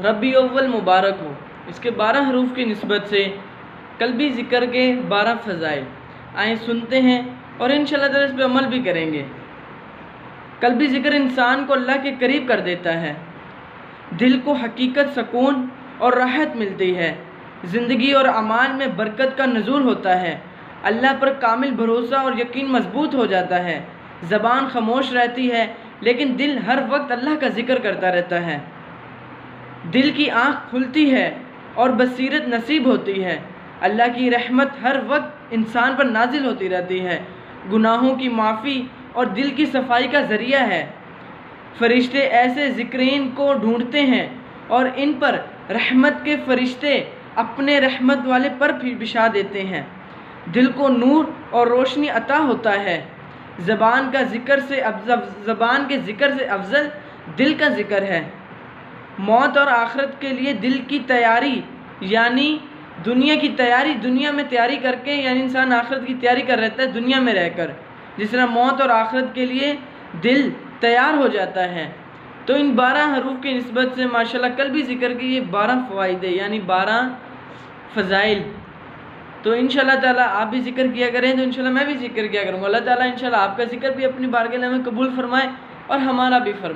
ربیع اول مبارک ہو، اس کے 12 حروف کی نسبت سے قلبی ذکر کے 12 فضائل آئیں سنتے ہیں اور انشاءاللہ تعالیٰ اس پہ عمل بھی کریں گے۔ قلبی ذکر انسان کو اللہ کے قریب کر دیتا ہے، دل کو حقیقت، سکون اور راحت ملتی ہے، زندگی اور اعمال میں برکت کا نزول ہوتا ہے، اللہ پر کامل بھروسہ اور یقین مضبوط ہو جاتا ہے، زبان خاموش رہتی ہے لیکن دل ہر وقت اللہ کا ذکر کرتا رہتا ہے، دل کی آنکھ کھلتی ہے اور بصیرت نصیب ہوتی ہے، اللہ کی رحمت ہر وقت انسان پر نازل ہوتی رہتی ہے، گناہوں کی معافی اور دل کی صفائی کا ذریعہ ہے، فرشتے ایسے ذکرین کو ڈھونڈتے ہیں اور ان پر رحمت کے فرشتے اپنے رحمت والے پر بچھا دیتے ہیں، دل کو نور اور روشنی عطا ہوتا ہے، زبان کے ذکر سے افضل دل کا ذکر ہے، موت اور آخرت کے لیے دل کی تیاری یعنی دنیا میں تیاری کر کے، یعنی انسان آخرت کی تیاری کر رہتا ہے دنیا میں رہ کر، جس طرح موت اور آخرت کے لیے دل تیار ہو جاتا ہے۔ تو ان 12 حروف کی نسبت سے ماشاءاللہ قلبی ذکر کی یہ 12 فوائد یعنی 12 فضائل، تو انشاءاللہ تعالیٰ آپ بھی ذکر کیا کریں تو انشاءاللہ میں بھی ذکر کیا کروں گا۔ اللہ تعالیٰ انشاءاللہ آپ کا ذکر بھی اپنی بارگاہ میں قبول فرمائے اور ہمارا بھی فرمائے۔